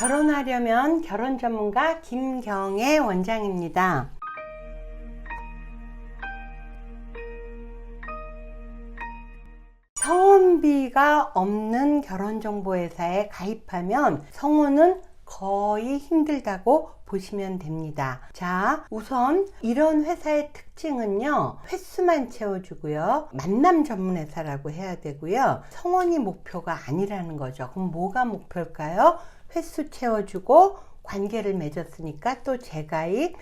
결혼하려면 결혼 전문가 김경애 원장입니다. 성혼비가 없는 결혼정보회사에 가입하면 성혼은 거의 힘들다고 보시면 됩니다. 자, 우선 이런 회사의 특징은요, 횟수만 채워주고요, 만남 전문회사라고 해야 되고요, 성혼이 목표가 아니라는 거죠. 그럼 뭐가 목표일까요? 횟수 채워주고 관계를 맺었으니까 또 재가입이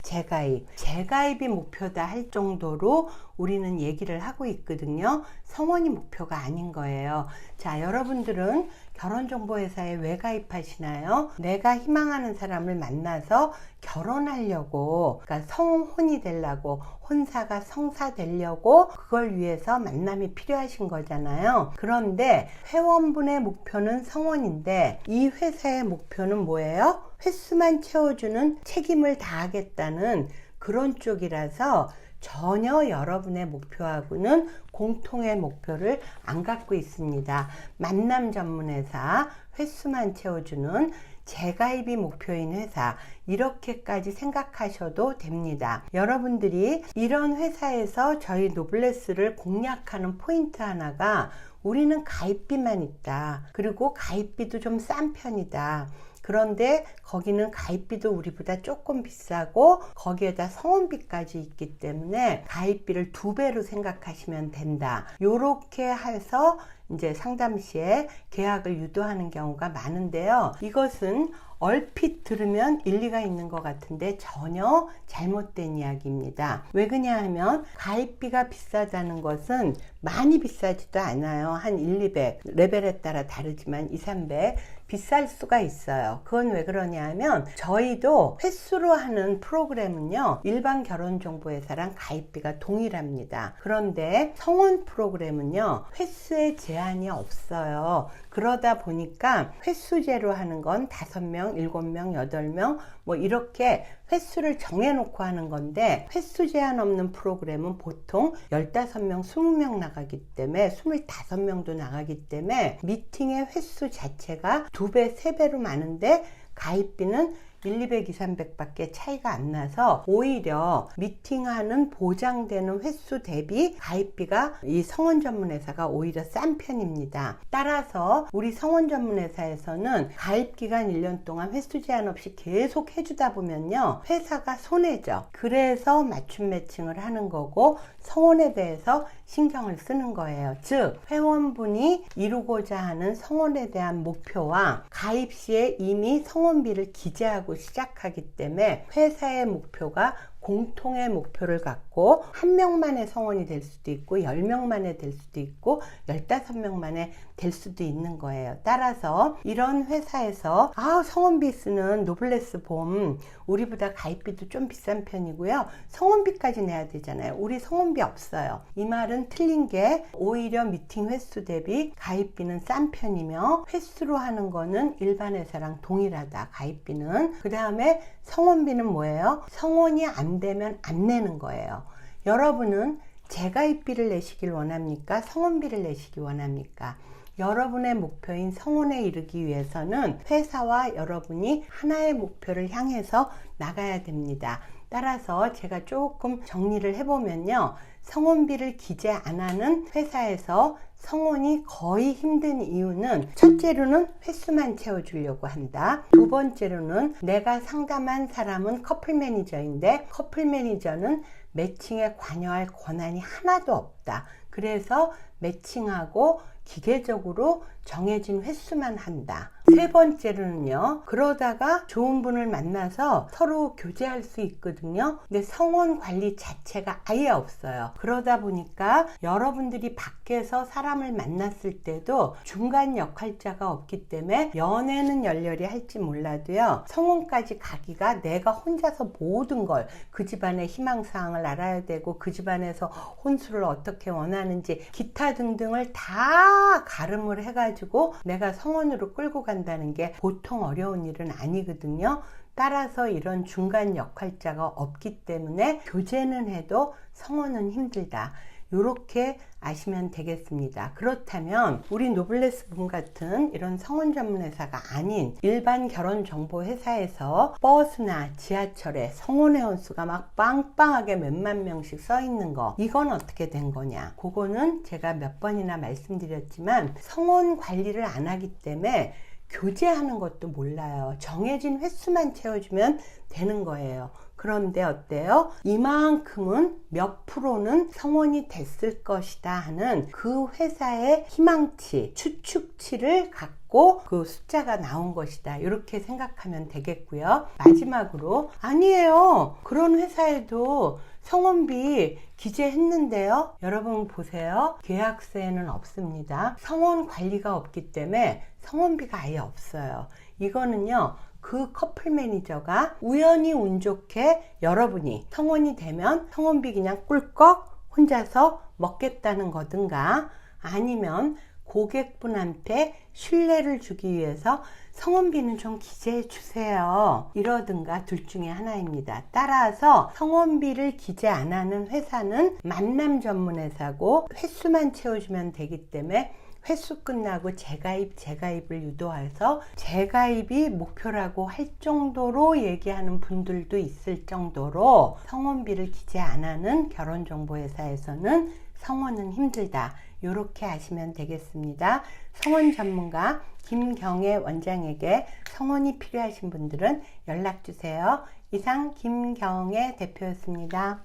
목표다 할 정도로 우리는 얘기를 하고 있거든요. 성혼이 목표가 아닌 거예요. 자, 여러분들은 결혼정보회사에 왜 가입하시나요? 내가 희망하는 사람을 만나서 결혼하려고, 그러니까 성혼이 되려고, 혼사가 성사 되려고, 그걸 위해서 만남이 필요하신 거잖아요. 그런데 회원분의 목표는 성혼인데 이 회사의 목표는 뭐예요? 횟수만 채워주는, 책임을 다하겠다는 그런 쪽이라서 전혀 여러분의 목표하고는 공통의 목표를 안 갖고 있습니다. 만남 전문회사, 횟수만 채워주는 재가입이 목표인 회사, 이렇게까지 생각하셔도 됩니다. 여러분들이 이런 회사에서 저희 노블레스를 공략하는 포인트 하나가, 우리는 가입비만 있다. 그리고 가입비도 좀 싼 편이다. 그런데 거기는 가입비도 우리보다 조금 비싸고 거기에다 성혼비까지 있기 때문에 가입비를 2배로 생각하시면 된다. 요렇게 해서 이제 상담 시에 계약을 유도하는 경우가 많은데요. 이것은 얼핏 들으면 일리가 있는 것 같은데 전혀 잘못된 이야기입니다. 왜 그러냐 하면 가입비가 비싸다는 것은 많이 비싸지도 않아요. 한 1, 200, 레벨에 따라 다르지만 2, 300 비쌀 수가 있어요. 그건 왜 그러냐 하면 저희도 횟수로 하는 프로그램은요, 일반 결혼정보회사랑 가입비가 동일합니다. 그런데 성혼 프로그램은요, 횟수에 제한이 없어요. 그러다 보니까 횟수제로 하는 건 5명, 7명, 8명 뭐 이렇게 횟수를 정해놓고 하는 건데, 횟수 제한 없는 프로그램은 보통 15명, 20명 나가기 때문에, 25명도 나가기 때문에 미팅의 횟수 자체가 2배, 3배로 많은데 가입비는 1, 200, 2, 300밖에 차이가 안 나서 오히려 미팅하는 보장되는 횟수 대비 가입비가 이 성혼 전문회사가 오히려 싼 편입니다. 따라서 우리 성혼 전문회사에서는 가입기간 1년 동안 횟수 제한 없이 계속 해주다 보면요, 회사가 손해죠. 그래서 맞춤 매칭을 하는 거고 성혼에 대해서 신경을 쓰는 거예요. 즉, 회원분이 이루고자 하는 성혼에 대한 목표와 가입 시에 이미 성혼비를 기재하고 시작하기 때문에 회사의 목표가 공통의 목표를 갖고 1명만의 성혼이 될 수도 있고 10명만에 될 수도 있고 15명만에 될 수도 있는 거예요. 따라서 이런 회사에서 성혼비 쓰는 노블레스 봄, 우리보다 가입비도 좀 비싼 편이고요, 성혼비까지 내야 되잖아요. 우리 성혼비 없어요. 이 말은 틀린 게, 오히려 미팅 횟수 대비 가입비는 싼 편이며 횟수로 하는 거는 일반 회사랑 동일하다. 가입비는. 그 다음에 성혼비는 뭐예요? 성혼이 안 되면 안 내는 거예요. 여러분은 재가입비를 내시길 원합니까? 성혼비를 내시기 원합니까? 여러분의 목표인 성혼에 이르기 위해서는 회사와 여러분이 하나의 목표를 향해서 나가야 됩니다. 따라서 제가 조금 정리를 해보면요, 성혼비를 기재 안 하는 회사에서 성혼이 거의 힘든 이유는, 첫째로는 횟수만 채워주려고 한다. 두 번째로는 내가 상담한 사람은 커플 매니저인데 커플 매니저는 매칭에 관여할 권한이 하나도 없다. 그래서 매칭하고 기계적으로 정해진 횟수만 한다. 세 번째로는요, 그러다가 좋은 분을 만나서 서로 교제할 수 있거든요. 근데 성혼 관리 자체가 아예 없어요. 그러다 보니까 여러분들이 밖에서 사람을 만났을 때도 중간 역할자가 없기 때문에 연애는 열렬히 할지 몰라도요, 성혼까지 가기가 내가 혼자서 모든 걸, 그 집안의 희망사항을 알아야 되고 그 집안에서 혼수를 어떻게 원하는지 기타 등등을 다 가름을 해가지고 내가 성혼으로 끌고 간다는 게 보통 어려운 일은 아니거든요. 따라서 이런 중간 역할자가 없기 때문에 교제는 해도 성혼은 힘들다. 이렇게 아시면 되겠습니다. 그렇다면 우리 노블레스 분 같은 이런 성원 전문 회사가 아닌 일반 결혼 정보 회사에서 버스나 지하철에 성원 회원수가 막 빵빵하게 몇만 명씩 써 있는 거, 이건 어떻게 된 거냐? 그거는 제가 몇 번이나 말씀드렸지만 성원 관리를 안 하기 때문에 교제하는 것도 몰라요. 정해진 횟수만 채워주면 되는 거예요. 그런데 어때요? 이만큼은 몇 프로는 성원이 됐을 것이다 하는 그 회사의 희망치, 추측치를 갖고 그 숫자가 나온 것이다. 이렇게 생각하면 되겠고요. 마지막으로, 아니에요. 그런 회사에도 성원비 기재했는데요. 여러분 보세요. 계약서에는 없습니다. 성원 관리가 없기 때문에 성원비가 아예 없어요. 이거는요, 그 커플 매니저가 우연히 운 좋게 여러분이 성원이 되면 성원비 그냥 꿀꺽 혼자서 먹겠다는 거든가, 아니면 고객분한테 신뢰를 주기 위해서 성원비는 좀 기재해 주세요, 이러든가 둘 중에 하나입니다. 따라서 성원비를 기재 안 하는 회사는 만남 전문 회사고 횟수만 채워주면 되기 때문에 횟수 끝나고 재가입을 유도해서 재가입이 목표라고 할 정도로 얘기하는 분들도 있을 정도로 성원비를 기재 안 하는 결혼정보회사에서는 성원은 힘들다. 이렇게 아시면 되겠습니다. 성원 전문가 김경애 원장에게 성원이 필요하신 분들은 연락 주세요. 이상 김경애 대표였습니다.